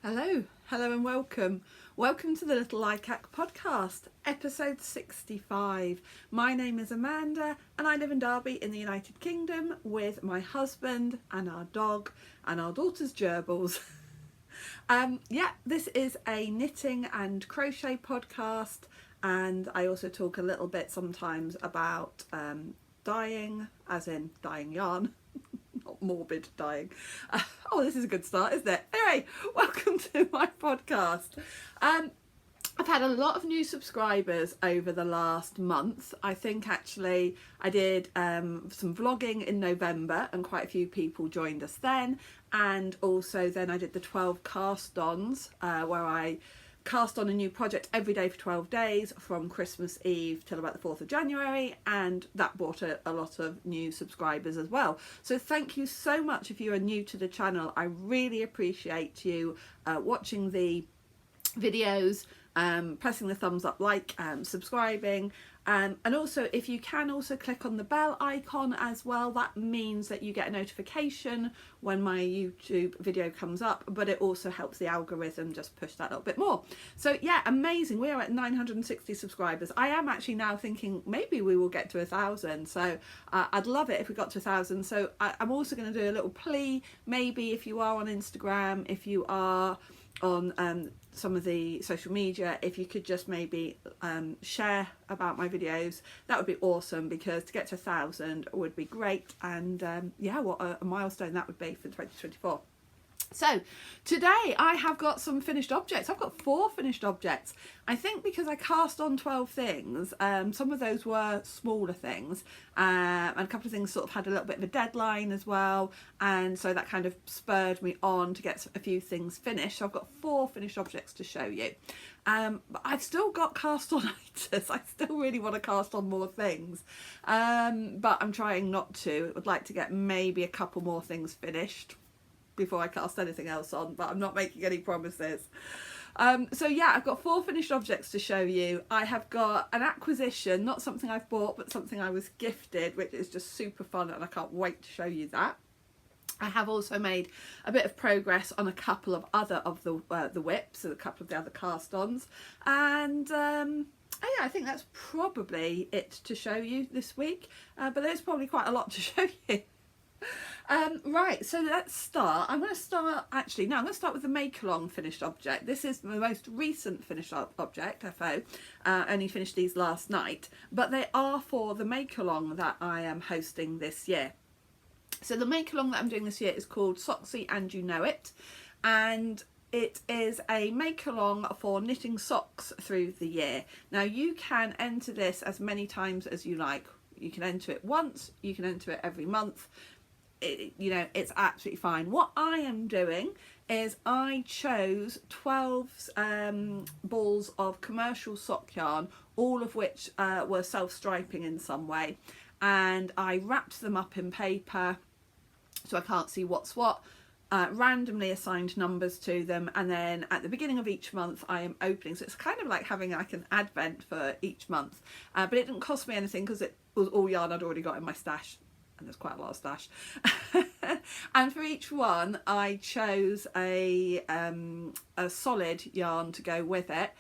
Hello and welcome. Welcome to the Little Likac podcast, episode 65. My name is Amanda and I live in Derby in the United Kingdom with my husband and our dog and our daughter's gerbils. This is a knitting and crochet podcast, and I also talk a little bit sometimes about dyeing, as in dyeing yarn. Not morbid dyeing. This is a good start, isn't it? Anyway, welcome to my podcast. I've had a lot of new subscribers over the last month. I think actually I did some vlogging in November and quite a few people joined us then, and also then I did the 12 cast-ons where I cast on a new project every day for 12 days from Christmas Eve till about the 4th of January, and that brought a lot of new subscribers as well. So thank you so much if you are new to the channel. I really appreciate you watching the videos, pressing the thumbs up, subscribing, and also if you can also click on the bell icon as well. That means that you get a notification when my YouTube video comes up, but it also helps the algorithm just push that a little bit more. So yeah, amazing. We are at 960 subscribers. I am actually now thinking maybe we will get to 1,000, so I'd love it if we got to 1,000. So I'm also going to do a little plea, maybe if you are on Instagram, if you are on some of the social media, if you could just maybe share about my videos, that would be awesome, because to get to 1,000 would be great. And what a milestone that would be for 2024. So today I have got some finished objects. I've got 4 finished objects. I think because I cast on 12 things, some of those were smaller things, and a couple of things sort of had a little bit of a deadline as well, and so that kind of spurred me on to get a few things finished. So I've got 4 finished objects to show you. But I've still got cast on items. I still really want to cast on more things, but I'm trying not to. I would like to get maybe a couple more things finished before I cast anything else on, but I'm not making any promises. I've got 4 finished objects to show you. I have got an acquisition, not something I've bought, but something I was gifted, which is just super fun, and I can't wait to show you that. I have also made a bit of progress on a couple of other of the whips and a couple of the other cast-ons, and I think that's probably it to show you this week, but there's probably quite a lot to show you. Right, so let's start. I'm going to start with the make-along finished object. This is the most recent finished object, FO. Only finished these last night, but they are for the make-along that I am hosting this year. So the make-along that I'm doing this year is called Socky and You Know It, and it is a make-along for knitting socks through the year. Now you can enter this as many times as you like. You can enter it once, you can enter it every month. It's absolutely fine. What I am doing is I chose 12 balls of commercial sock yarn, all of which were self-striping in some way, and I wrapped them up in paper so I can't see what's what, randomly assigned numbers to them, and then at the beginning of each month I am opening. So it's kind of like having like an advent for each month, but it didn't cost me anything because it was all yarn I'd already got in my stash. And there's quite a lot of stash. And for each one I chose a solid yarn to go with it.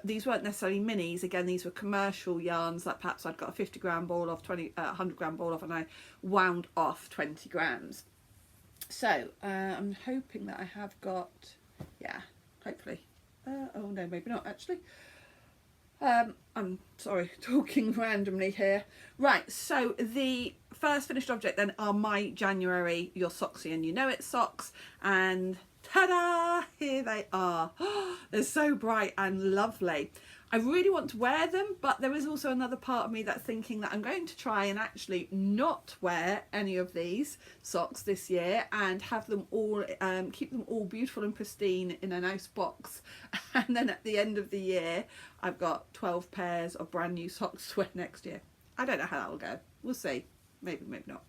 These weren't necessarily minis. Again, these were commercial yarns that perhaps I'd got a 50 gram ball off, 100 gram ball off, and I wound off 20 grams. So I'm hoping that I have got, hopefully. Oh no, maybe not actually. I'm sorry, talking randomly here. Right, so the first finished object then are my January Your Socky and You Know It socks, and ta-da! Here they are. They're so bright and lovely. I really want to wear them, but there is also another part of me that's thinking that I'm going to try and actually not wear any of these socks this year and have them all, keep them all beautiful and pristine in a nice box. And then at the end of the year, I've got 12 pairs of brand new socks to wear next year. I don't know how that will go. We'll see. Maybe, maybe not.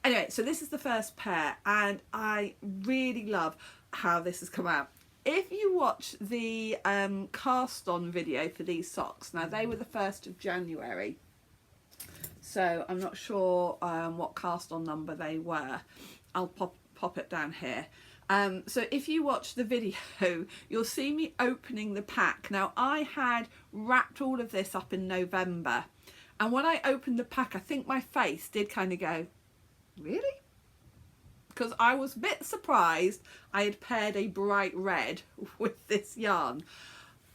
Anyway, so this is the first pair, and I really love how this has come out. If you watch the cast on video for these socks, now they were the 1st of January, so I'm not sure what cast on number they were. I'll pop pop it down here. So if you watch the video, you'll see me opening the pack. Now, I had wrapped all of this up in November, and when I opened the pack, I think my face did kind of go, really? Because I was a bit surprised I had paired a bright red with this yarn.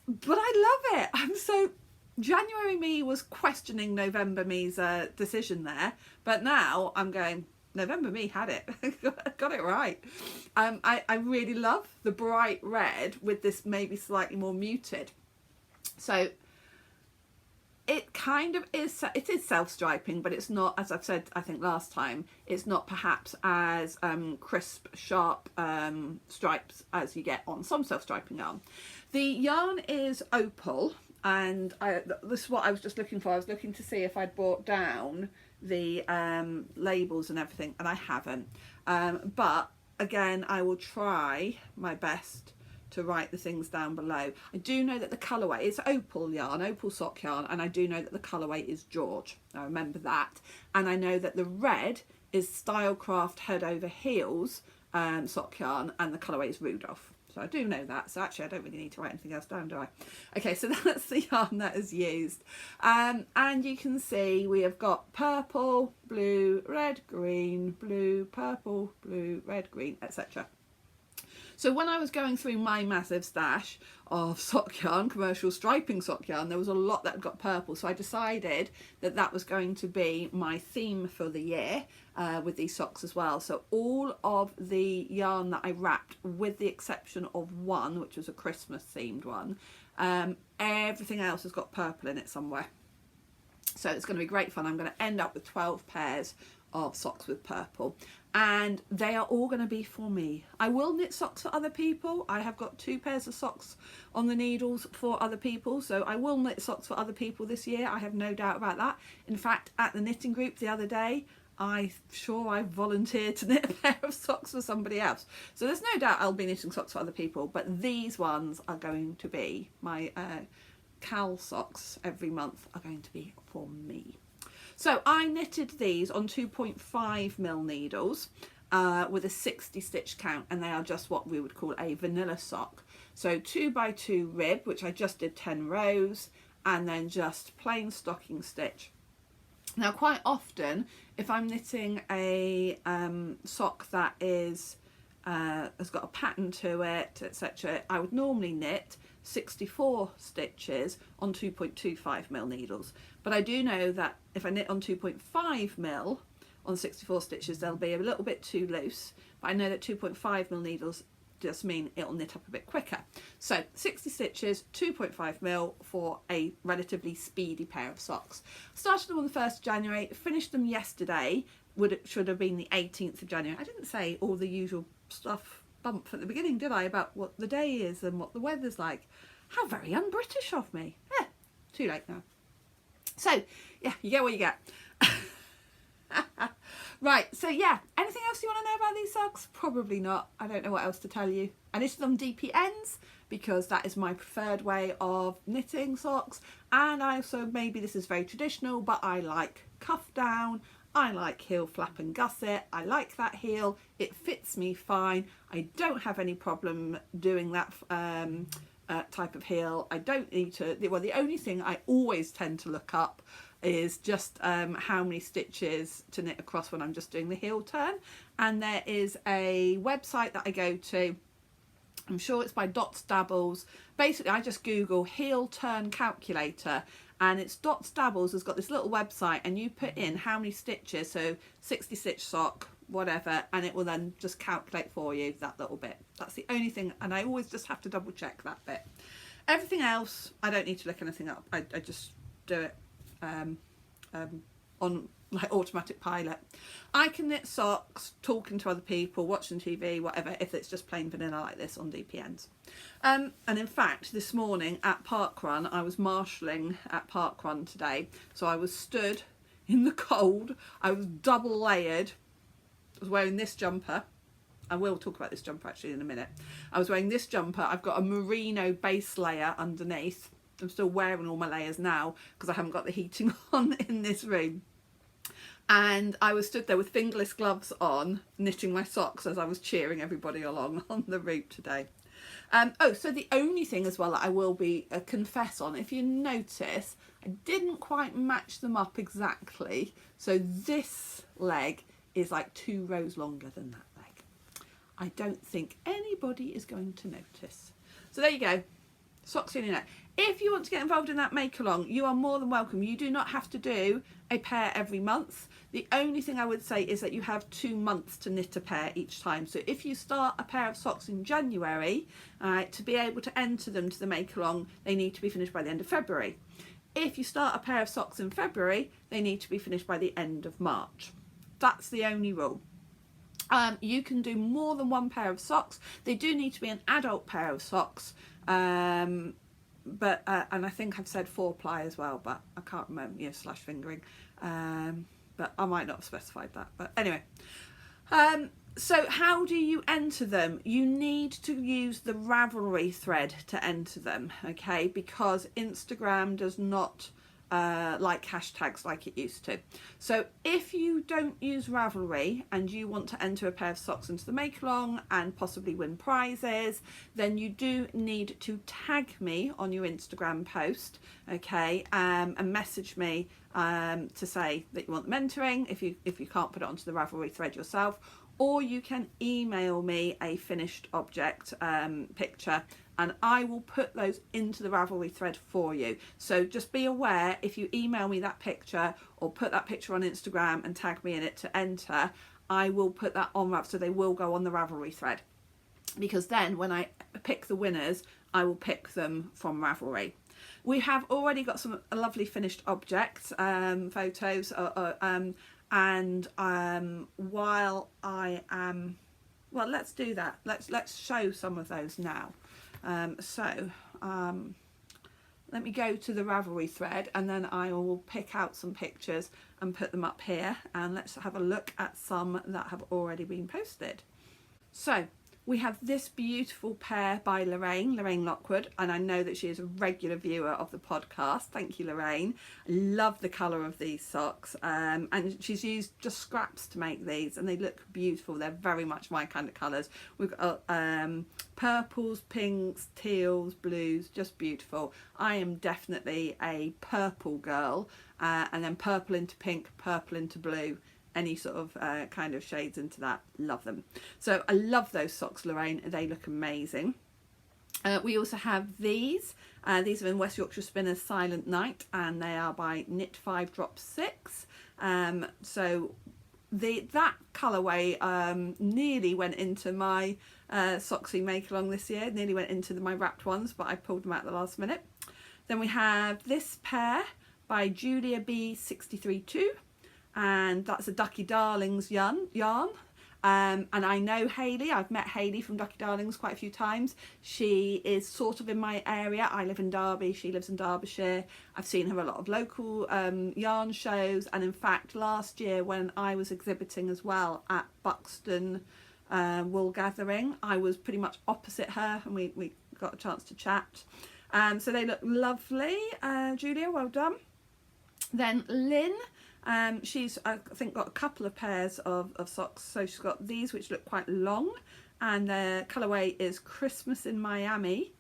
But I love it. I'm so... January me was questioning November me's decision there, but now I'm going, November me had it. Got it right. I really love the bright red with this maybe slightly more muted. So it kind of is, it is self-striping, but it's not, as I've said I think last time, it's not perhaps as crisp, sharp stripes as you get on some self-striping yarn. The yarn is Opal, and this is what I was just looking for. I was looking to see if I'd brought down the labels and everything, and I haven't. But again, I will try my best to write the things down below. I do know that the colourway is Opal yarn, Opal sock yarn, and I do know that the colourway is George. I remember that. And I know that the red is Stylecraft Head over Heels sock yarn, and the colourway is Rudolph. So I do know that. So actually I don't really need to write anything else down, do I? Okay, so that's the yarn that is used. And you can see we have got purple, blue, red, green, blue, purple, blue, red, green, etc. So when I was going through my massive stash of sock yarn, commercial striping sock yarn, there was a lot that got purple. So I decided that that was going to be my theme for the year with these socks as well. So all of the yarn that I wrapped, with the exception of one, which was a Christmas themed one, everything else has got purple in it somewhere. So it's going to be great fun. I'm going to end up with 12 pairs of socks with purple, and they are all going to be for me. I will knit socks for other people. I have got 2 pairs of socks on the needles for other people, so I will knit socks for other people this year. I have no doubt about that. In fact, at the knitting group the other day, I volunteered to knit a pair of socks for somebody else. So there's no doubt I'll be knitting socks for other people, but these ones are going to be my Cowl socks every month are going to be for me. So I knitted these on 2.5mm needles with a 60 stitch count, and they are just what we would call a vanilla sock. So 2x2 rib, which I just did 10 rows, and then just plain stocking stitch. Now quite often, if I'm knitting a sock that is has got a pattern to it, etc., I would normally knit 64 stitches on 2.25mm needles. But I do know that if I knit on 2.5mm on 64 stitches, they'll be a little bit too loose. But I know that 2.5mm needles just mean it'll knit up a bit quicker. So 60 stitches, 2.5mm for a relatively speedy pair of socks. Started them on the 1st of January, finished them yesterday. Should have been the 18th of January. I didn't say all the usual stuff bump at the beginning, did I, about what the day is and what the weather's like? How very un-British of me. Too late now. So yeah, you get what you get. Right, so yeah, anything else you want to know about these socks? Probably not. I don't know what else to tell you. I knitted them DP ends because that is my preferred way of knitting socks, and I also, maybe this is very traditional, but I like cuff down. I like heel flap and gusset. I like that heel. It fits me fine. I don't have any problem doing that type of heel. I don't need to, well, the only thing I always tend to look up is just how many stitches to knit across when I'm just doing the heel turn. And there is a website that I go to, I'm sure it's by Dots Dabbles. Basically, I just Google heel turn calculator, and it's Dots Dabbles has got this little website, and you put in how many stitches, so 60 stitch sock, whatever, and it will then just calculate for you that little bit. That's the only thing, and I always just have to double check that bit. Everything else, I don't need to look anything up. I just do it on like automatic pilot. I can knit socks, talking to other people, watching TV, whatever, if it's just plain vanilla like this on DPNs. And in fact, this morning at Parkrun, I was marshalling at Parkrun today. So I was stood in the cold, I was double layered, I was wearing this jumper. I will talk about this jumper actually in a minute. I was wearing this jumper, I've got a merino base layer underneath. I'm still wearing all my layers now because I haven't got the heating on in this room. And I was stood there with fingerless gloves on, knitting my socks as I was cheering everybody along on the route today. Oh, so the only thing as well that I will be confess on, if you notice, I didn't quite match them up exactly. So this leg is like 2 rows longer than that leg. I don't think anybody is going to notice. So there you go. Socks in your net. If you want to get involved in that make along, you are more than welcome. You do not have to do a pair every month. The only thing I would say is that you have 2 months to knit a pair each time. So if you start a pair of socks in January, to be able to enter them to the make along, they need to be finished by the end of February. If you start a pair of socks in February, they need to be finished by the end of March. That's the only rule. You can do more than 1 pair of socks. They do need to be an adult pair of socks. But and I think I've said 4-ply as well, but I can't remember, you know, slash fingering, but I might not have specified that, but anyway. So how do you enter them? You need to use the Ravelry thread to enter them, okay, because Instagram does not like hashtags like it used to. So if you don't use Ravelry and you want to enter a pair of socks into the make along and possibly win prizes, then you do need to tag me on your Instagram post, okay, and message me to say that you want them entering if you can't put it onto the Ravelry thread yourself, or you can email me a finished object picture and I will put those into the Ravelry thread for you. So just be aware, if you email me that picture or put that picture on Instagram and tag me in it to enter, I will put that on Ravelry, so they will go on the Ravelry thread. Because then when I pick the winners, I will pick them from Ravelry. We have already got some lovely finished objects photos, and while I am, well, let's do that. Let's show some of those now. Let me go to the Ravelry thread and then I will pick out some pictures and put them up here, and let's have a look at some that have already been posted. So we have this beautiful pair by Lorraine Lockwood, and I know that she is a regular viewer of the podcast. Thank you, Lorraine. I love the colour of these socks, and she's used just scraps to make these, and they look beautiful. They're very much my kind of colours. We've got purples, pinks, teals, blues, just beautiful. I am definitely a purple girl, and then purple into pink, purple into blue. Any sort of kind of shades into that, love them. So I love those socks, Lorraine, they look amazing. We also have these are in West Yorkshire Spinners Silent Night, and they are by Knit 5 Drop 6. So that colourway nearly went into my Socksy make along this year, nearly went into my wrapped ones, but I pulled them out at the last minute. Then we have this pair by Julia B632. And that's a Ducky Darlings yarn. And I know Hayley. I've met Hayley from Ducky Darlings quite a few times. She is sort of in my area. I live in Derby, she lives in Derbyshire. I've seen her a lot of local yarn shows, and in fact last year when I was exhibiting as well at Buxton Wool Gathering, I was pretty much opposite her and we got a chance to chat. So they look lovely. Julia, well done. Then Lynn. She's, I think, got a couple of pairs of socks. So she's got these which look quite long, and the colourway is Christmas in Miami,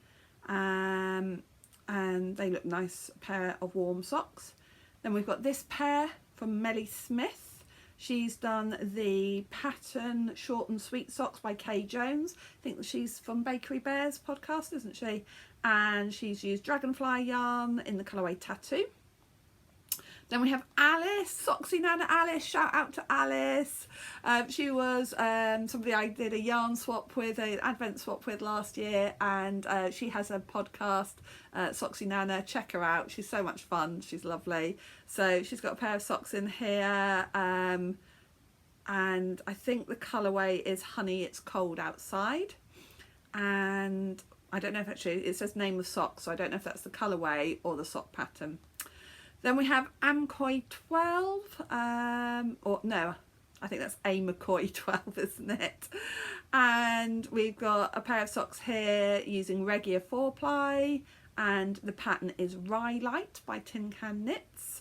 and they look nice, pair of warm socks. Then we've got this pair from Melly Smith. She's done the pattern short and sweet socks by Kay Jones. I think she's from Bakery Bears podcast, isn't she? And she's used dragonfly yarn in the colourway Tattoo. Then we have Alice, Socksy Nana Alice, shout out to Alice. She was somebody I did a yarn swap with, an advent swap with last year, and she has a podcast, Socksy Nana, check her out, she's so much fun, she's lovely. So she's got a pair of socks in here, and I think the colourway is Honey It's Cold Outside, and I don't know if actually, it says name of socks, so I don't know if that's the colourway or the sock pattern. Then we have Amcoy 12, or no, I think that's A McCoy 12, isn't it? And we've got a pair of socks here using Regia 4-ply, and the pattern is Rye Light by Tin Can Knits.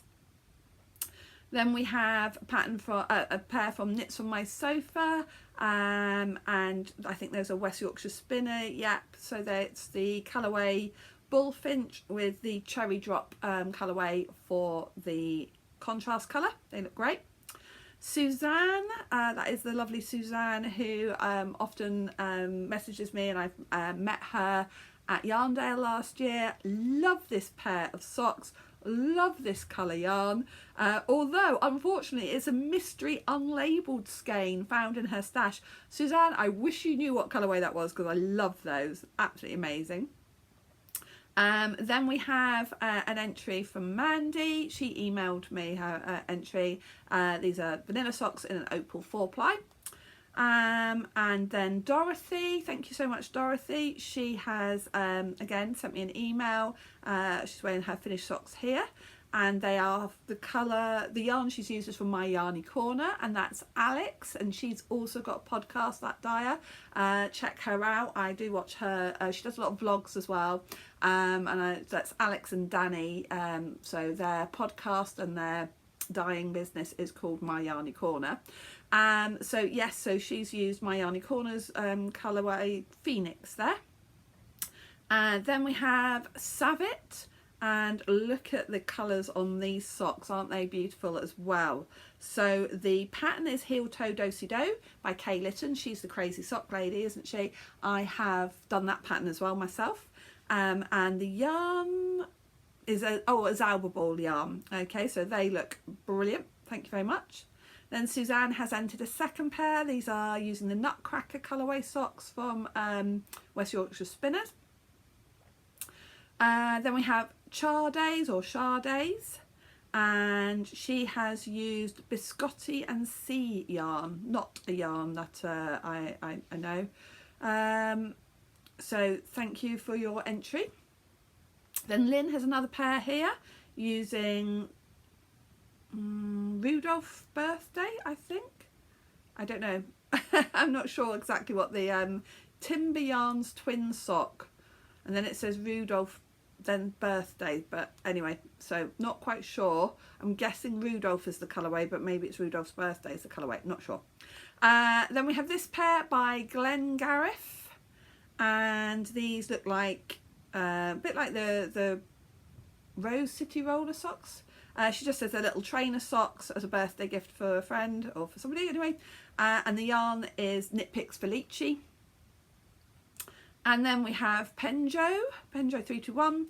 Then we have a pattern for a pair from Knits from My Sofa, and I think there's a West Yorkshire spinner. Yep, so that's the colourway Bullfinch with the Cherry Drop colourway for the contrast colour. They look great. Suzanne, that is the lovely Suzanne who often messages me, and I've met her at Yarndale last year. Love this pair of socks. Love this colour yarn, although unfortunately it's a mystery unlabelled skein found in her stash. Suzanne, I wish you knew what colourway that was, because I love those, absolutely amazing. Then we have an entry from Mandy. She emailed me her entry. These are vanilla socks in an Opal 4-ply. And then Dorothy, thank you so much Dorothy. She has again sent me an email. She's wearing her finished socks here, and they are the colour, the yarn she's used is from My Yarny Corner, and that's Alex, and she's also got a podcast, that dyer. Check her out. I do watch her. She does a lot of vlogs as well, and that's Alex and Danny. So their podcast and their dyeing business is called My Yarny Corner. So yes, so she's used My Yarny Corner's colourway Phoenix there. Then we have Savit, and look at the colours on these socks, aren't they beautiful as well? So the pattern is Heel Toe Do-Si Do by Kay Litton. She's the crazy sock lady, isn't she? I have done that pattern as well myself. And the yarn is a Zalba Ball yarn. Okay, so they look brilliant. Thank you very much. Then Suzanne has entered a second pair. These are using the Nutcracker colourway socks from West Yorkshire Spinners. Then we have Chardays or Chardays, and she has used Biscotti and Sea yarn, not a yarn that I know. So thank you for your entry. Then Lynn has another pair here using Rudolph's birthday, I think. I don't know. I'm not sure exactly what the Timber Yarns twin sock, and then it says Rudolph then birthday, but anyway, so not quite sure. I'm guessing Rudolph is the colourway, but maybe it's Rudolph's birthday is the colourway, not sure. Then we have this pair by Glen Gareth, and these look like a bit like the Rose City roller socks. She just says they're little trainer socks as a birthday gift for a friend or for somebody anyway. And the yarn is Knit Picks Felici. And then we have Penjo 321.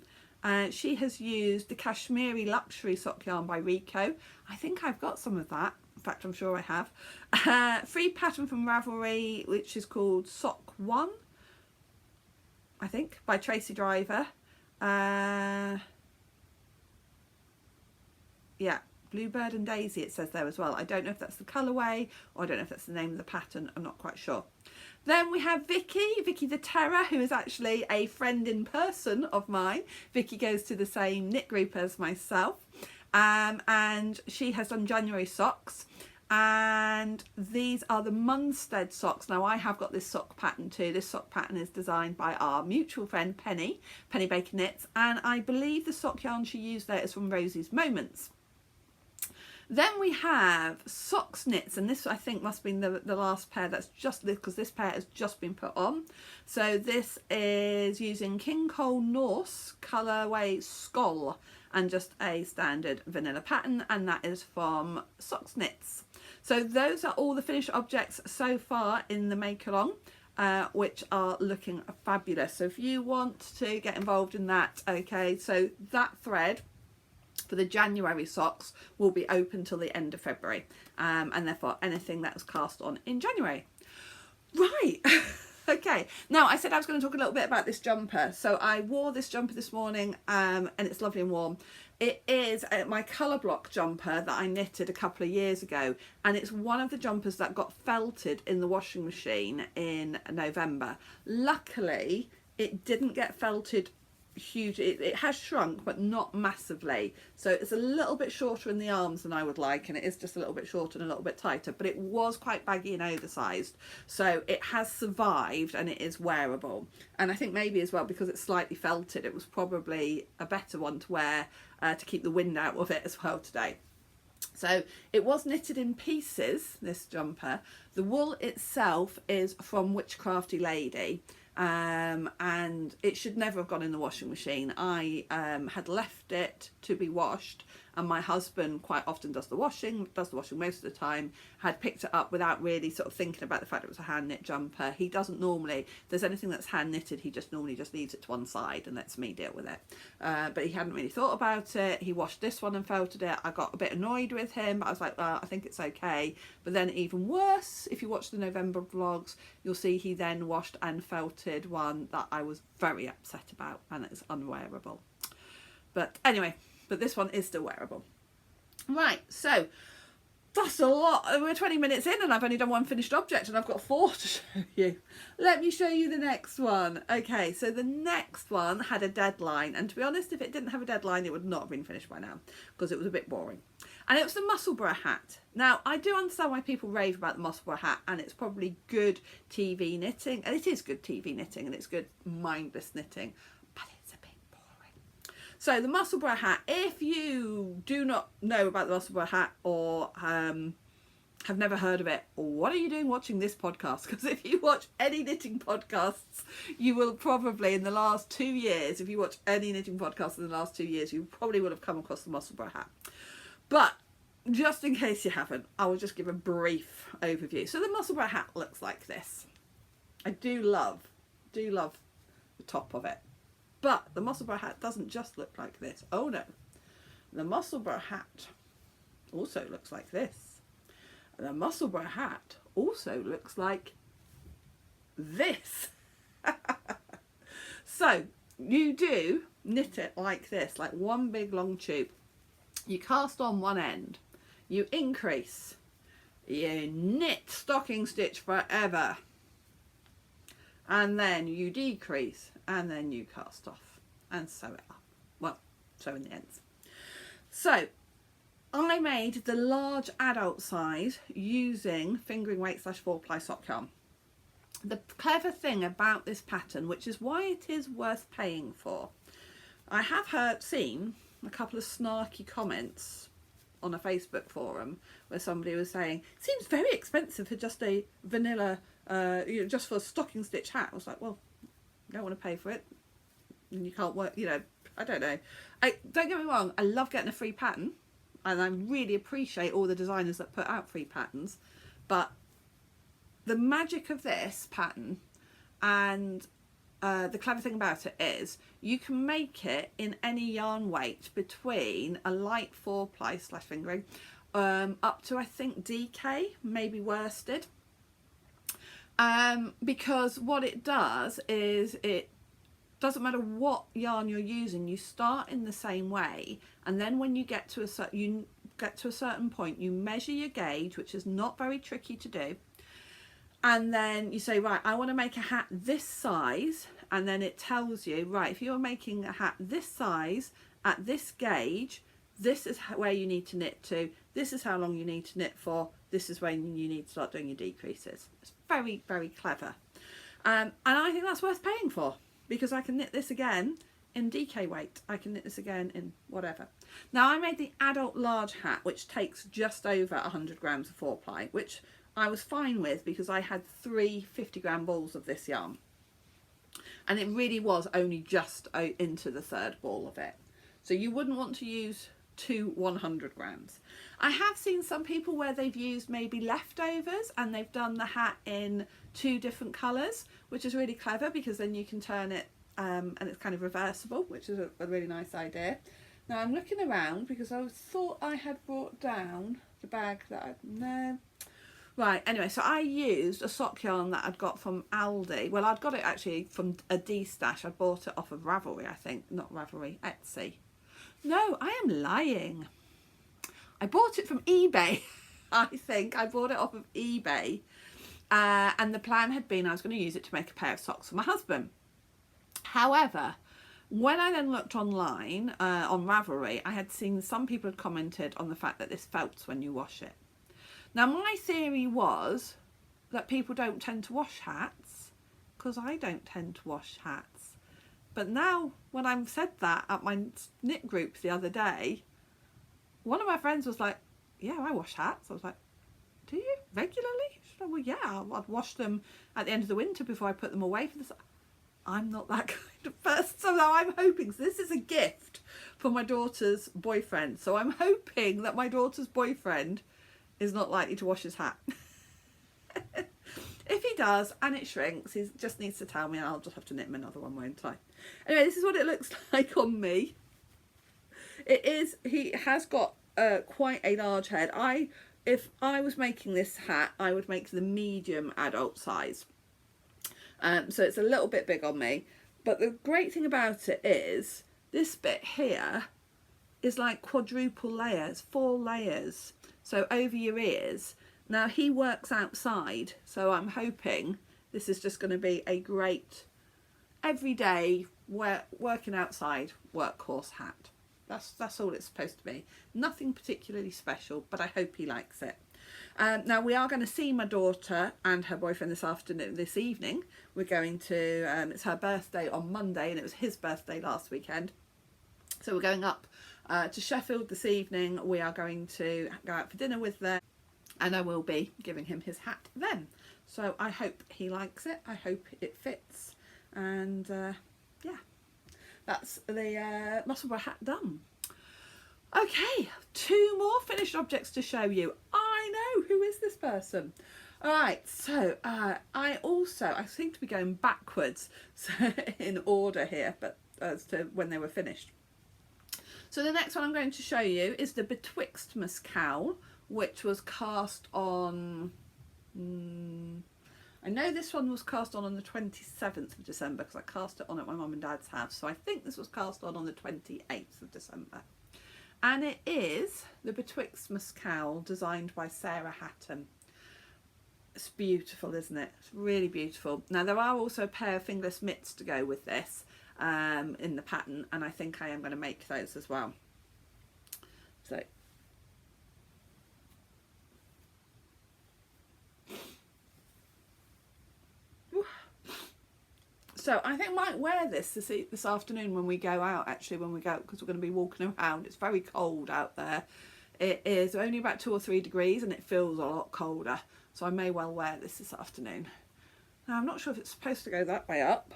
She has used the Kashmiri Luxury sock yarn by Rico. I think I've got some of that. In fact, I'm sure I have. Free pattern from Ravelry, which is called Sock 1, I think, by Tracy Driver. Yeah, Bluebird and Daisy it says there as well. I don't know if that's the colourway, or I don't know if that's the name of the pattern. I'm not quite sure. Then we have Vicky the Terror, who is actually a friend in person of mine. Vicky goes to the same knit group as myself, and she has done January socks, and these are the Munstead socks. Now I have got this sock pattern too. This sock pattern is designed by our mutual friend Penny Baker Knits, and I believe the sock yarn she used there is from Rosie's Moments. Then we have Socks Knits, and this I think must have been the last pair that's just, because this pair has just been put on. So this is using King Cole Norse colourway Skoll, and just a standard vanilla pattern, and that is from Socks Knits. So those are all the finished objects so far in the make along, which are looking fabulous. So if you want to get involved in that, okay, so that thread for the January socks will be open till the end of February, and therefore anything that was cast on in January. Right. Okay, now I said I was going to talk a little bit about this jumper. So I wore this jumper this morning, and it's lovely and warm. It is my colour block jumper that I knitted a couple of years ago, and it's one of the jumpers that got felted in the washing machine in November. Luckily it didn't get felted huge. It has shrunk, but not massively, so it's a little bit shorter in the arms than I would like, and it is just a little bit shorter and a little bit tighter, but it was quite baggy and oversized, so it has survived and it is wearable. And I think maybe as well because it's slightly felted, it was probably a better one to wear to keep the wind out of it as well today. So it was knitted in pieces, this jumper. The wool itself is from Witchcrafty Lady, and it should never have gone in the washing machine. I had left it to be washed, and my husband quite often does the washing most of the time, had picked it up without really sort of thinking about the fact it was a hand knit jumper. He doesn't normally, if there's anything that's hand knitted, he just normally just leaves it to one side and lets me deal with it. But he hadn't really thought about it. He washed this one and felted it. I got a bit annoyed with him, but I was like, well, I think it's okay. But then even worse, if you watch the November vlogs, you'll see he then washed and felted one that I was very upset about, and it's unwearable. But anyway, but this one is still wearable. Right, so that's a lot. We're 20 minutes in and I've only done one finished object, and I've got 4 to show you. Let me show you the next one. Okay, so the next one had a deadline, and to be honest, if it didn't have a deadline, it would not have been finished by now, because it was a bit boring. And it was the Musselburgh hat. Now, I do understand why people rave about the Musselburgh hat, and it's probably good TV knitting, and it is good TV knitting, and it's good mindless knitting, but it's a bit boring. So the Musselburgh hat, if you do not know about the Musselburgh hat, or have never heard of it, what are you doing watching this podcast? Because if you watch any knitting podcasts, you will probably, in the last 2 years, if you watch any knitting podcasts in the last 2 years, you probably would have come across the Musselburgh hat. But just in case you haven't, I will just give a brief overview. So the Musselburgh hat looks like this. I do love the top of it. But the Musselburgh hat doesn't just look like this. Oh no. The Musselburgh hat also looks like this. And the Musselburgh hat also looks like this. So you do knit it like this, like one big long tube. You cast on one end, you increase, you knit stocking stitch forever, and then you decrease, and then you cast off and sew it up. Well, sew in the ends. So I made the large adult size using fingering weight / 4-ply sock yarn. The clever thing about this pattern, which is why it is worth paying for, I have seen a couple of snarky comments on a Facebook forum where somebody was saying, it seems very expensive for just a vanilla, just for a stocking stitch hat. I was like, well, you don't want to pay for it and you can't work, I don't know. Don't get me wrong, I love getting a free pattern, and I really appreciate all the designers that put out free patterns, but the magic of this pattern and the clever thing about it is you can make it in any yarn weight between a light 4-ply / fingering up to, I think, DK, maybe worsted, because what it does is it doesn't matter what yarn you're using, you start in the same way, and then when you get to a certain point, you measure your gauge, which is not very tricky to do. And then you say, right, I want to make a hat this size. And then it tells you, right, if you're making a hat this size at this gauge, this is where you need to knit to. This is how long you need to knit for. This is when you need to start doing your decreases. It's very, very clever. And I think that's worth paying for, because I can knit this again in DK weight. I can knit this again in whatever. Now, I made the adult large hat, which takes just over 100 grams of 4-ply, which I was fine with because I had 3 50-gram balls of this yarn, and it really was only just into the 3rd ball of it. So you wouldn't want to use 2 100 grams. I have seen some people where they've used maybe leftovers and they've done the hat in 2 different colours, which is really clever because then you can turn it and it's kind of reversible, which is a really nice idea. Now I'm looking around because I thought I had brought down the bag that no. Right, anyway, so I used a sock yarn that I'd got from Aldi. Well, I'd got it actually from a D-stash. I bought it off of Ravelry, I think. Not Ravelry, Etsy. No, I am lying. I bought it from eBay, I think. I bought it off of eBay. And the plan had been I was going to use it to make a pair of socks for my husband. However, when I then looked online on Ravelry, I had seen some people had commented on the fact that this felts when you wash it. Now, my theory was that people don't tend to wash hats, because I don't tend to wash hats. But now, when I've said that at my knit group the other day, one of my friends was like, yeah, I wash hats. I was like, do you regularly? She said, well, yeah, I'd wash them at the end of the winter before I put them away for the summer. I'm not that kind of person. So now I'm hoping, so this is a gift for my daughter's boyfriend. So I'm hoping that my daughter's boyfriend is not likely to wash his hat. If he does and it shrinks, he just needs to tell me and I'll just have to knit him another one, won't I? Anyway, this is what it looks like on me. It is, he has got quite a large head. If I was making this hat, I would make the medium adult size. So it's a little bit big on me. But the great thing about it is, this bit here is like quadruple layers, 4 layers. So over your ears. Now he works outside, so I'm hoping this is just going to be a great everyday working outside workhorse hat. That's all it's supposed to be. Nothing particularly special, but I hope he likes it. Now we are going to see my daughter and her boyfriend this evening. We're going to, it's her birthday on Monday and it was his birthday last weekend. So we're going up to Sheffield this evening. We are going to go out for dinner with them and I will be giving him his hat then. So I hope he likes it. I hope it fits. And yeah, that's the Musselburgh hat done. Okay, 2 more finished objects to show you. I know, who is this person? All right, so I seem to be going backwards in order here, but as to when they were finished. So the next one I'm going to show you is the Betwixtmas cowl, which was cast on, I know this one was cast on the 27th of December because I cast it on at my mum and dad's house. So I think this was cast on the 28th of December. And it is the Betwixtmas cowl designed by Sarah Hatton. It's beautiful, isn't it? It's really beautiful. Now there are also a pair of fingerless mitts to go with this in the pattern, and I think I am going to make those as well. So I think I might wear this afternoon when we go out, actually, when we go, because we're going to be walking around. It's very cold out there. It is only about 2 or 3 degrees and it feels a lot colder. So I may well wear this afternoon. Now I'm not sure if it's supposed to go that way up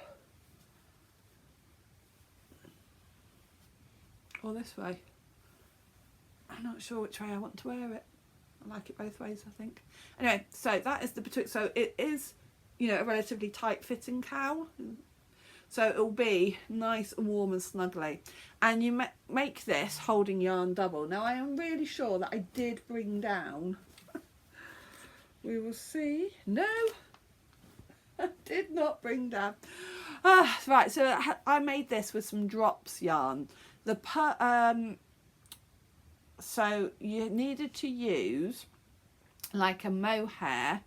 or this way. I'm not sure which way I want to wear it. I like it both ways, I think. Anyway, so that is the Betwix. So it is, you know, a relatively tight fitting cowl, so it'll be nice and warm and snuggly. And you make this holding yarn double. Now I am really sure that I did bring down we will see. No, I did not bring down. Right, so I made this with some drops yarn. So you needed to use like a mohair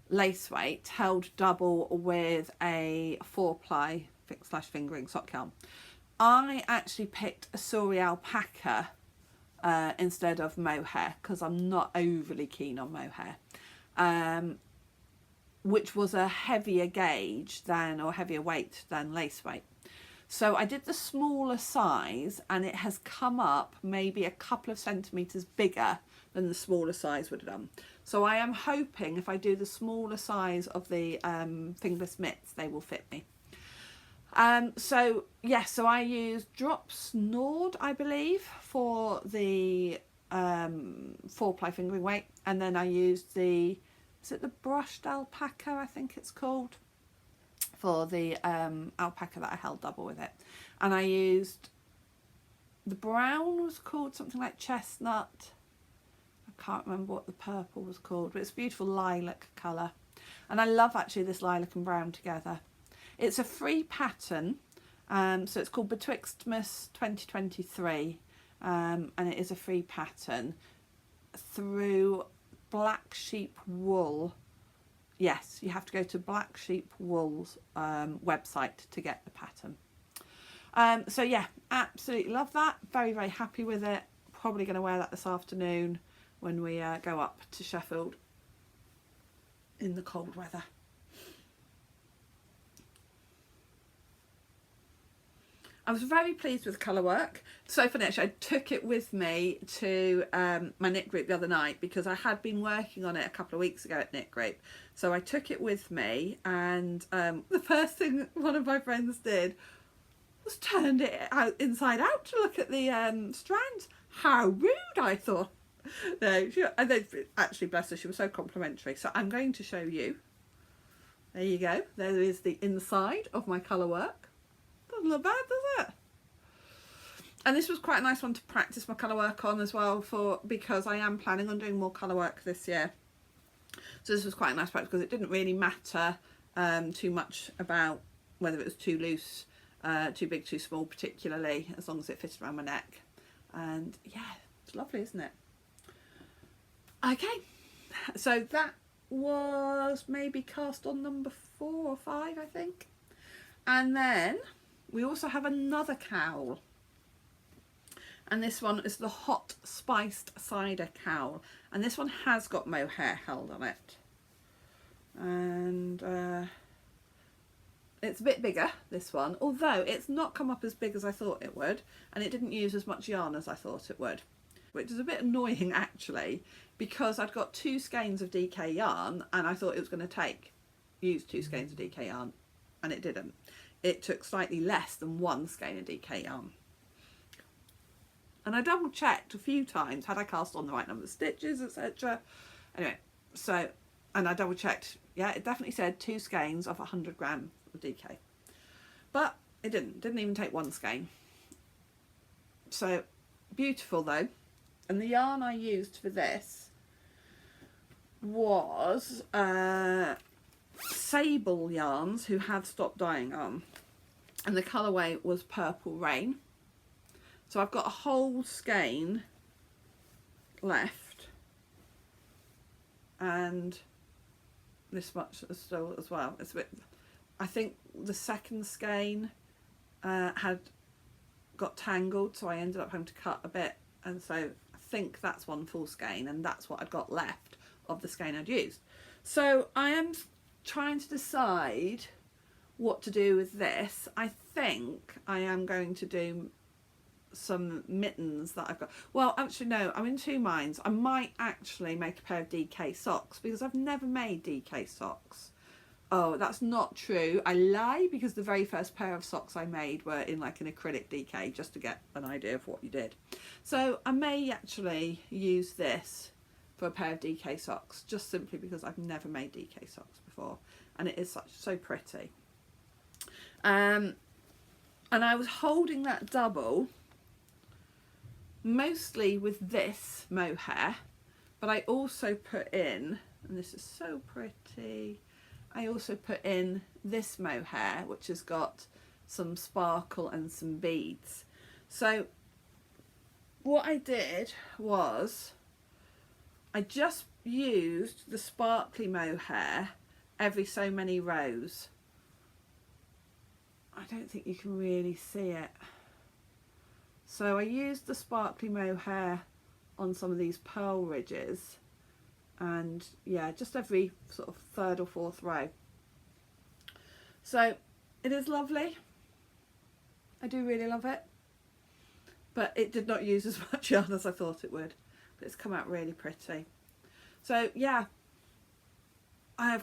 lace weight held double with a 4-ply / fingering sock yarn. I actually picked a Sori alpaca instead of mohair because I'm not overly keen on mohair, which was a heavier gauge than, or heavier weight than lace weight. So I did the smaller size and it has come up maybe a couple of centimetres bigger than the smaller size would have done. So I am hoping if I do the smaller size of the fingerless mitts, they will fit me. So yes, so I used drops Nord, I believe, for the 4-ply fingering weight, and then I used the, is it the brushed alpaca, I think it's called, for the alpaca that I held double with it. And I used, the brown was called something like chestnut. I can't remember what the purple was called, but it's a beautiful lilac colour. And I love actually this lilac and brown together. It's a free pattern, so it's called Betwixtmas 2023, and it is a free pattern through Black Sheep Wool. Yes, you have to go to Black Sheep Wool's website to get the pattern. So yeah, absolutely love that. Very, very happy with it. Probably going to wear that this afternoon when we go up to Sheffield in the cold weather. I was very pleased with the colour work. So funny actually, I took it with me to my knit group the other night because I had been working on it a couple of weeks ago at knit group. So I took it with me, and the first thing one of my friends did was turned it out inside out to look at the strands. How rude, I thought. No, I don't actually, bless her, she was so complimentary. So I'm going to show you. There you go. There is the inside of my colour work. Doesn't look bad, does it? And this was quite a nice one to practice my colour work on as well, because I am planning on doing more colour work this year. So this was quite a nice practice because it didn't really matter too much about whether it was too loose, too big, too small particularly, as long as it fitted around my neck. And yeah, it's lovely, isn't it? Okay, so that was maybe cast on number 4 or 5, I think. And then we also have another cowl, and this one is the Hot Spiced Cider Cowl, and this one has got mohair held on it, and it's a bit bigger, this one, although it's not come up as big as I thought it would, and it didn't use as much yarn as I thought it would, which is a bit annoying actually, because I'd got 2 skeins of DK yarn and I thought it was going to use 2 skeins of DK yarn, and it didn't. It took slightly less than 1 skein of DK yarn. And I double checked a few times, had I cast on the right number of stitches, etc. Anyway, so, and I double checked, yeah, it definitely said 2 skeins of 100 gram of DK. But it didn't even take 1 skein. So, beautiful though. And the yarn I used for this was Sable yarns, who have stopped dyeing on, and the colourway was Purple Rain. So I've got a whole skein left, and this much still as well. It's a bit, I think the second skein had got tangled, so I ended up having to cut a bit, and so I think that's 1 full skein, and that's what I'd got left of the skein I'd used. So I am trying to decide what to do with this. I think I am going to do some mittens that I've got. Well, actually no, I'm in 2 minds. I might actually make a pair of DK socks, because I've never made DK socks. Oh, that's not true. I lie, because the very first pair of socks I made were in like an acrylic DK, just to get an idea of what you did. So I may actually use this for a pair of DK socks, just simply because I've never made DK socks before, and it is so pretty. And I was holding that double mostly with this mohair, but I also put in, and this is so pretty, I also put in this mohair, which has got some sparkle and some beads. So what I did was I just used the sparkly mohair every so many rows. I don't think you can really see it. So I used the sparkly mohair on some of these pearl ridges, and yeah, just every sort of 3rd or 4th row. So it is lovely. I do really love it, but it did not use as much yarn as I thought it would, but it's come out really pretty. So yeah, I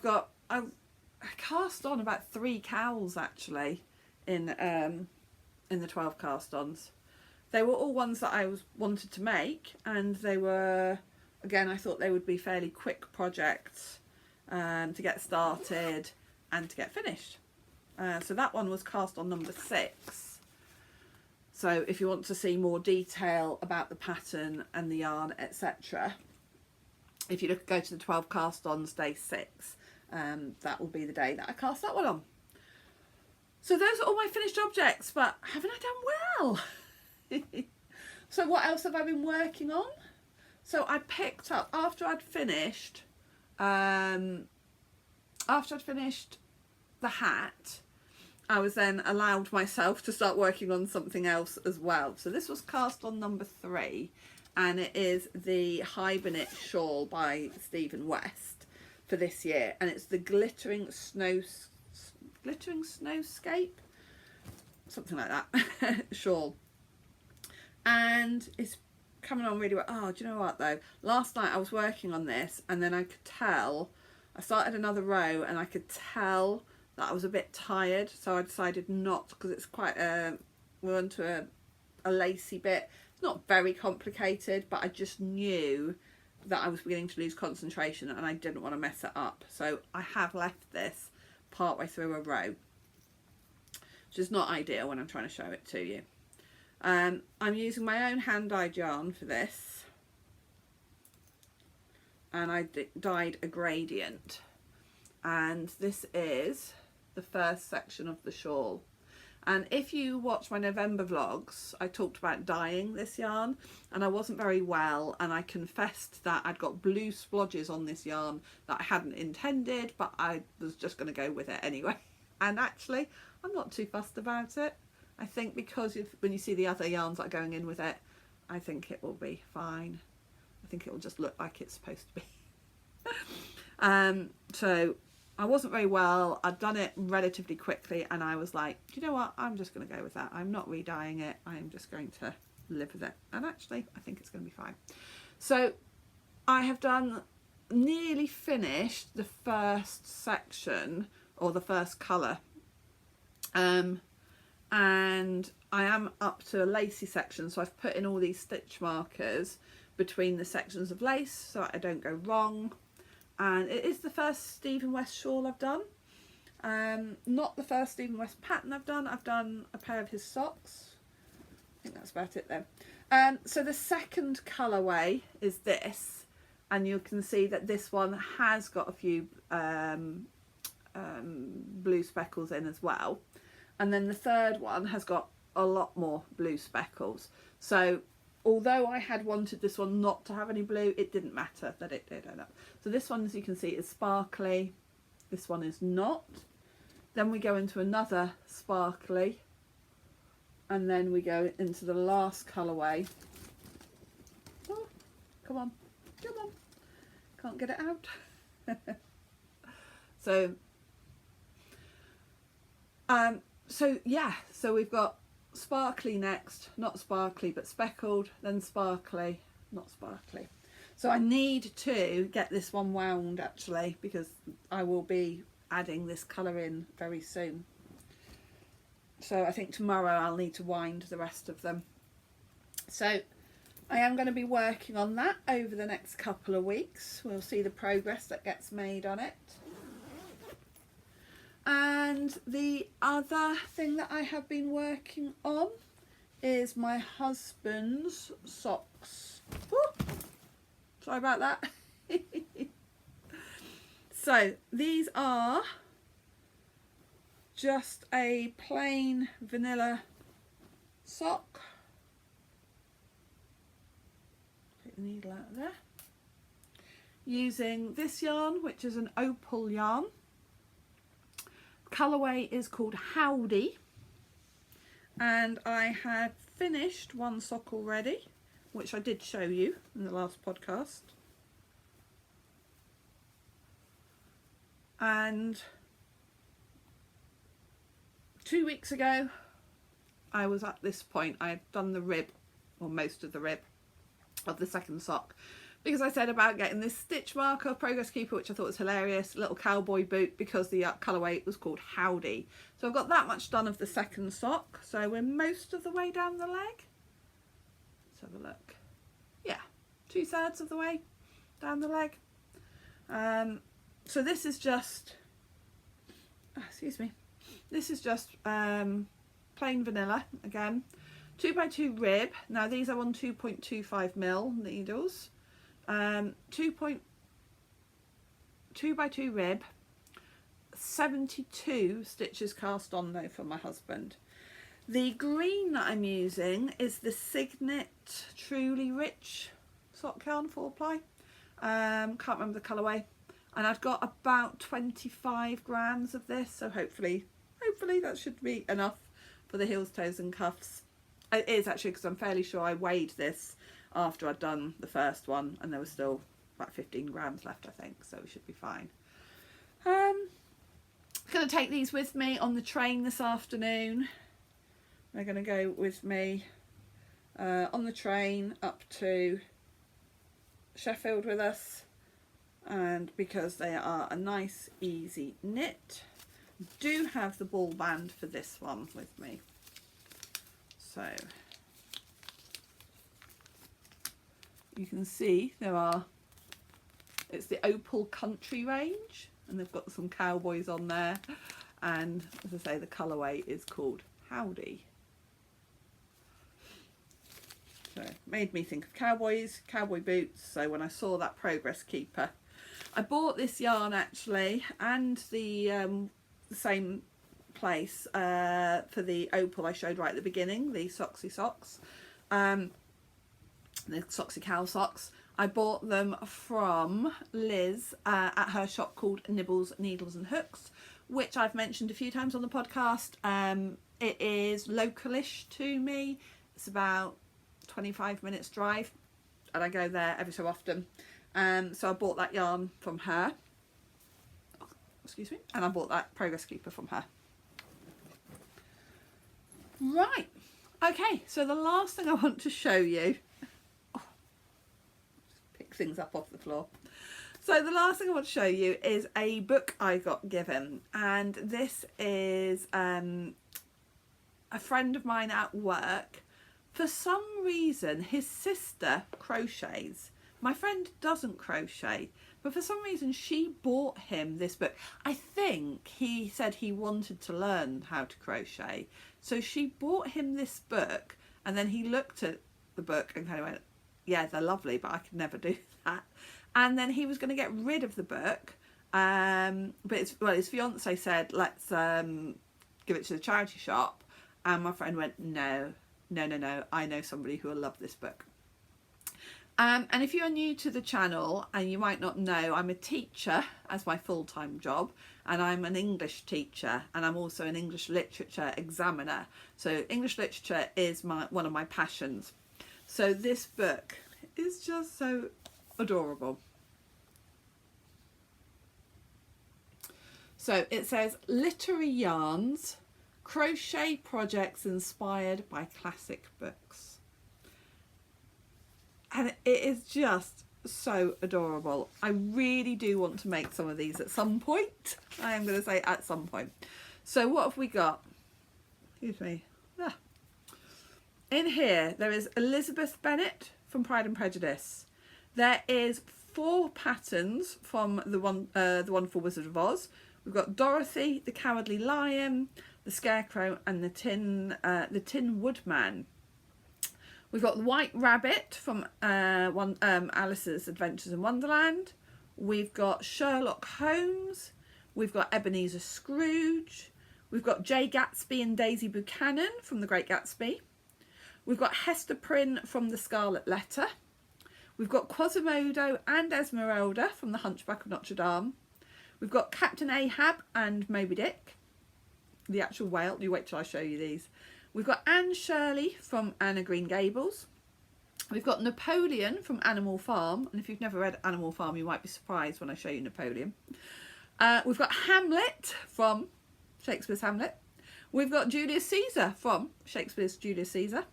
cast on about 3 cowls actually in the 12 cast-ons. They were all ones that I wanted to make, and they were, again, I thought they would be fairly quick projects to get started and to get finished. So that one was cast on number 6. So if you want to see more detail about the pattern and the yarn, etc., if you go to the 12 cast-ons day 6, that will be the day that I cast that one on. So those are all my finished objects, but haven't I done well? So what else have I been working on? So I picked up, after I'd finished the hat, I was then allowed myself to start working on something else as well. So this was cast on number 3, and it is the Hiberknitalong shawl by Stephen West for this year, and it's the glittering snowscape. something like that, shawl. And it's coming on really well. Oh, do you know what though? Last night I was working on this and then I could tell, I started another row and I could tell that I was a bit tired. So I decided not, because it's quite we're onto a lacy bit. It's not very complicated, but I just knew that I was beginning to lose concentration and I didn't want to mess it up. So I have left this partway through a row, which is not ideal when I'm trying to show it to you. I'm using my own hand-dyed yarn for this, and I dyed a gradient, and this is the first section of the shawl. And if you watch my November vlogs, I talked about dyeing this yarn, and I wasn't very well, and I confessed that I'd got blue splodges on this yarn that I hadn't intended, but I was just going to go with it anyway. And actually I'm not too fussed about it. I think because when you see the other yarns that are going in with it, I think it will be fine. I think it will just look like it's supposed to be. So I wasn't very well. I'd done it relatively quickly and I was like, do you know what? I'm just going to go with that. I'm not re-dyeing it. I'm just going to live with it. And actually, I think it's going to be fine. So I have nearly finished the first section, or the first colour. And I am up to a lacy section, so I've put in all these stitch markers between the sections of lace so I don't go wrong. And it is the first Stephen West shawl I've done, not the first Stephen West pattern I've done a pair of his socks. I think that's about it then. So the second colourway is this, and you can see that this one has got a few blue speckles in as well. And then the third one has got a lot more blue speckles. So although I had wanted this one not to have any blue, it didn't matter that it did end up. So this one, as you can see, is sparkly. This one is not. Then we go into another sparkly. And then we go into the last colourway. Oh, come on, come on. Can't get it out. So yeah, so we've got sparkly next, not sparkly but speckled, then sparkly, not sparkly. So I need to get this one wound actually, because I will be adding this colour in very soon. So I think tomorrow I'll need to wind the rest of them. So I am going to be working on that over the next couple of weeks. We'll see the progress that gets made on it. And the other thing that I have been working on is my husband's socks. Ooh, sorry about that. So these are just a plain vanilla sock. Take the needle out of there. Using this yarn, which is an Opal yarn. Colourway is called Howdy, and I had finished one sock already, which I did show you in the last podcast. And 2 weeks ago I was at this point. I had done the rib, or most of the rib of the second sock, because I said about getting this stitch marker, Progress Keeper, which I thought was hilarious, little cowboy boot, because the colourway was called Howdy. So I've got that much done of the second sock. So we're most of the way down the leg. Let's have a look. Yeah, 2/3 of the way down the leg. So this is just, excuse me, this is just plain vanilla again. 2x2 rib. Now these are on 2.25mm needles. 2x2 rib, 72 stitches cast on though for my husband. The green that I'm using is the Cygnet Truly Rich sock yarn 4-ply. Can't remember the colourway, and I've got about 25 grams of this, so hopefully that should be enough for the heels, toes and cuffs. It is actually, because I'm fairly sure I weighed this after I'd done the first one and there was still about 15 grams left, I think, so we should be fine. I'm going to take these with me on the train this afternoon, They're going to go with me on the train up to Sheffield with us, and because they are a nice easy knit. Do have the ball band for this one with me, so you can see it's the Opal country range, and they've got some cowboys on there, and as I say, the colourway is called Howdy. So made me think of cowboys, cowboy boots. So when I saw that Progress Keeper, I bought this yarn actually, and the same place for the Opal I showed right at the beginning, the Socksy socks, the Socksy Cowl socks. I bought them from Liz at her shop called Nibbles, Needles and Hooks, which I've mentioned a few times on the podcast. It is localish to me. It's about 25 minutes drive, and I go there every so often. So I bought that yarn from her. Excuse me. And I bought that Progress Keeper from her. Right. Okay, so the last thing I want to show you... pick things up off the floor. So the last thing I want to show you is a book I got given. And this is a friend of mine at work. For some reason, his sister crochets. My friend doesn't crochet, but for some reason she bought him this book. I think he said he wanted to learn how to crochet, so she bought him this book, and then he looked at the book and kind of went, yeah, they're lovely, but I could never do that. And then he was going to get rid of the book, but his fiance said, let's give it to the charity shop, and my friend went, no, I know somebody who will love this book. And if you're new to the channel, and you might not know, I'm a teacher as my full-time job, and I'm an English teacher, and I'm also an English literature examiner. So English literature is one of my passions. So this book is just so adorable. So it says Literary Yarns, Crochet Projects Inspired by Classic Books. And it is just so adorable. I really do want to make some of these at some point. I am going to say at some point. So what have we got? Excuse me. Ah. In here, there is Elizabeth Bennet from Pride and Prejudice. There is 4 patterns from the Wonderful Wizard of Oz. We've got Dorothy, the Cowardly Lion, the Scarecrow, and the Tin Woodman. We've got the White Rabbit from Alice's Adventures in Wonderland. We've got Sherlock Holmes. We've got Ebenezer Scrooge. We've got Jay Gatsby and Daisy Buchanan from The Great Gatsby. We've got Hester Prynne from The Scarlet Letter. We've got Quasimodo and Esmeralda from The Hunchback of Notre Dame. We've got Captain Ahab and Moby Dick, the actual whale. You wait till I show you these. We've got Anne Shirley from Anne of Green Gables. We've got Napoleon from Animal Farm. And if you've never read Animal Farm, you might be surprised when I show you Napoleon. We've got Hamlet from Shakespeare's Hamlet. We've got Julius Caesar from Shakespeare's Julius Caesar.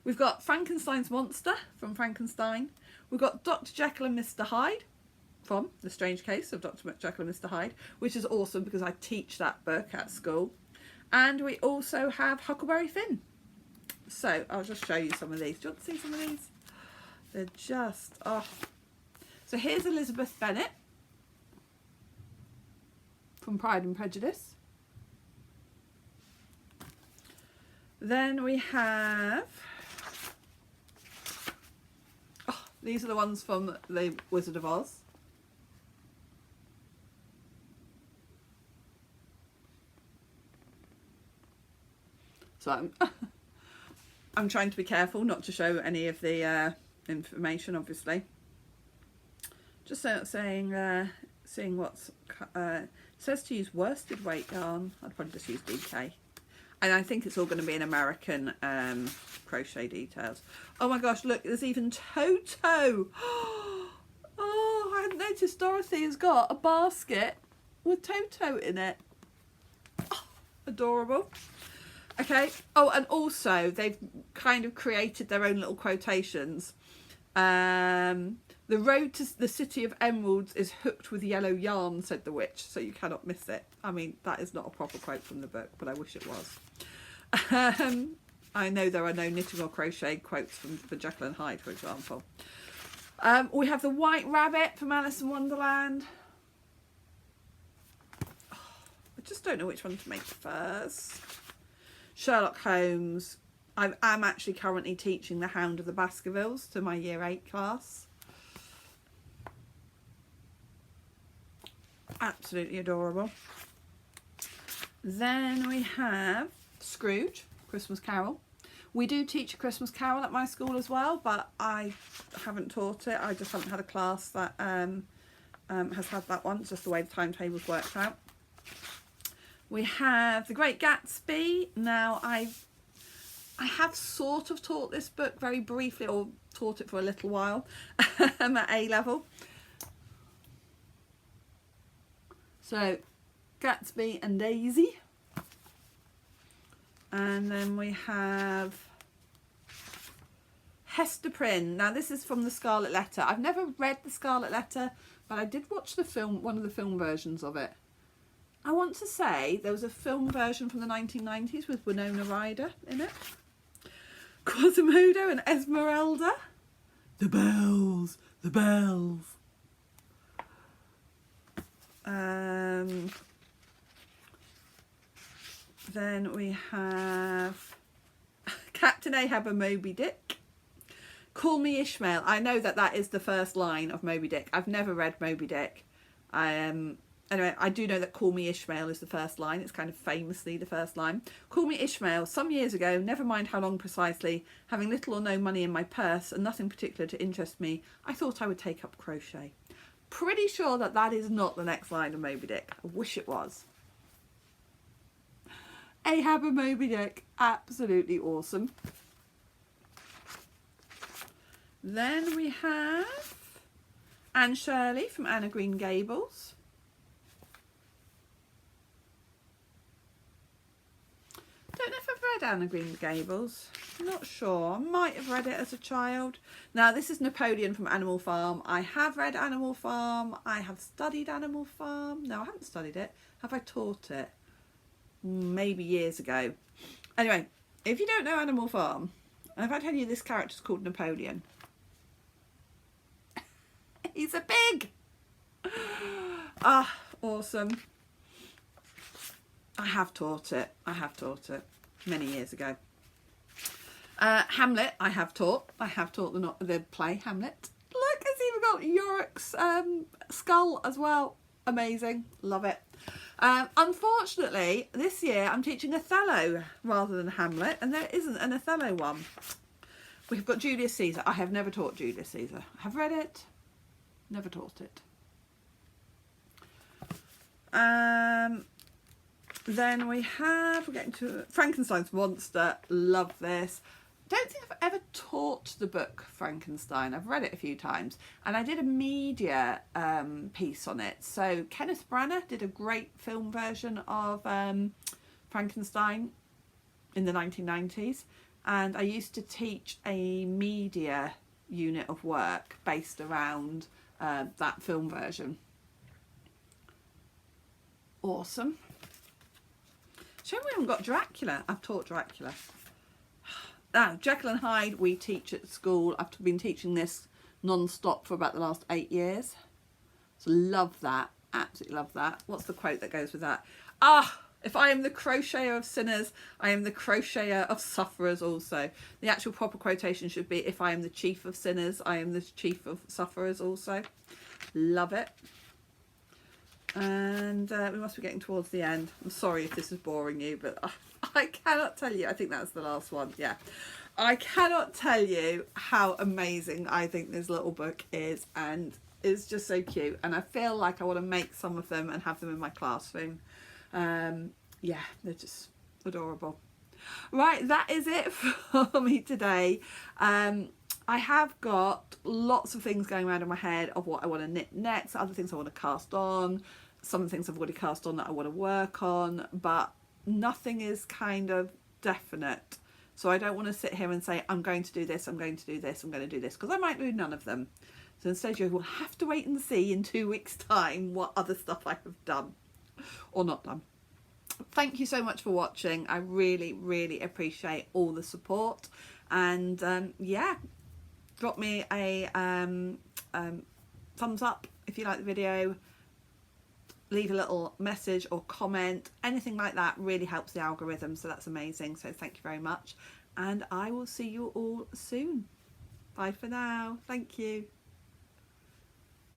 We've got Frankenstein's Monster from Frankenstein. We've got Dr. Jekyll and Mr. Hyde from The Strange Case of Dr. Jekyll and Mr. Hyde, which is awesome because I teach that book at school. And we also have Huckleberry Finn. So I'll just show you some of these. Do you want to see some of these? They're just, oh. So here's Elizabeth Bennet from Pride and Prejudice. Then we have, oh, these are the ones from The Wizard of Oz. So I'm trying to be careful not to show any of the information, obviously. Just saying what's it says to use worsted weight yarn. I'd probably just use DK, and I think it's all going to be in American crochet details. Oh my gosh, look, there's even Toto. Oh, I hadn't noticed Dorothy has got a basket with Toto in it. Oh, adorable. Okay. Oh, and also they've kind of created their own little quotations. The road to the city of emeralds is hooked with yellow yarn, said the witch, so you cannot miss it. I mean, that is not a proper quote from the book, but I wish it was. I know there are no knitting or crochet quotes for Jekyll and Hyde, for example. We have the White Rabbit from Alice in Wonderland. Oh, I just don't know which one to make first. Sherlock Holmes. I am actually currently teaching The Hound of the Baskervilles to my Year 8 class. Absolutely adorable. Then we have Scrooge, Christmas Carol. We do teach a Christmas Carol at my school as well, but I haven't taught it. I just haven't had a class that has had that one. It's just the way the timetables worked out. We have The Great Gatsby. Now, I have sort of taught this book very briefly, or taught it for a little while at A level. So, Gatsby and Daisy. And then we have Hester Prynne. Now, this is from The Scarlet Letter. I've never read The Scarlet Letter, but I did watch the film, one of the film versions of it. I want to say there was a film version from the 1990s with Winona Ryder in it. Quasimodo and Esmeralda. The bells, the bells. Then we have Captain Ahab and Moby Dick. Call Me Ishmael. I know that that is the first line of Moby Dick. I've never read Moby Dick. Anyway, I do know that Call Me Ishmael is the first line. It's kind of famously the first line. Call me Ishmael. Some years ago, never mind how long precisely, having little or no money in my purse and nothing particular to interest me, I thought I would take up crochet. Pretty sure that that is not the next line of Moby Dick. I wish it was. Ahab and Moby Dick. Absolutely awesome. Then we have Anne Shirley from Anne of Green Gables. Don't know if I've read Anne of Green Gables. I'm not sure. I might have read it as a child. Now, this is Napoleon from Animal Farm. I have read Animal Farm. I have studied Animal Farm. No, I haven't studied it. Have I taught it? Maybe years ago. Anyway, if you don't know Animal Farm, and if I tell you this character's called Napoleon, he's a pig. Ah, awesome. I have taught it. I have taught it many years ago. Hamlet, I have taught. I have taught the play Hamlet. Look, it's even got Yorick's skull as well. Amazing. Love it. Unfortunately, this year I'm teaching Othello rather than Hamlet, and there isn't an Othello one. We've got Julius Caesar. I have never taught Julius Caesar. I have read it, never taught it. Then we're getting to Frankenstein's Monster. Love this. Don't think I've ever taught the book Frankenstein. I've read it a few times, and I did a media piece on it. So Kenneth Branagh did a great film version of Frankenstein in the 1990s, and I used to teach a media unit of work based around that film version. Awesome. Shame we haven't got Dracula. I've taught Dracula. Now, Jekyll and Hyde we teach at school. I've been teaching this non-stop for about the last 8 years. So love that. Absolutely love that. What's the quote that goes with that? Ah, if I am the crocheter of sinners, I am the crocheter of sufferers also. The actual proper quotation should be, if I am the chief of sinners, I am the chief of sufferers also. Love it. And we must be getting towards the end. I'm sorry if this is boring you, but I cannot tell you. I think that's the last one. Yeah. I cannot tell you how amazing I think this little book is, and it's just so cute. And I feel like I want to make some of them and have them in my classroom. Yeah, they're just adorable. Right, that is it for me today. I have got lots of things going around in my head of what I want to knit next, other things I want to cast on, some things I've already cast on that I want to work on, but nothing is kind of definite. So I don't want to sit here and say, I'm going to do this, I'm going to do this, I'm going to do this, because I might do none of them. So instead you will have to wait and see in 2 weeks' time what other stuff I have done or not done. Thank you so much for watching. I really, really appreciate all the support. And yeah, drop me a thumbs up if you like the video. Leave a little message or comment. Anything like that really helps the algorithm, so that's amazing. So thank you very much, and I will see you all soon. Bye for now. Thank you.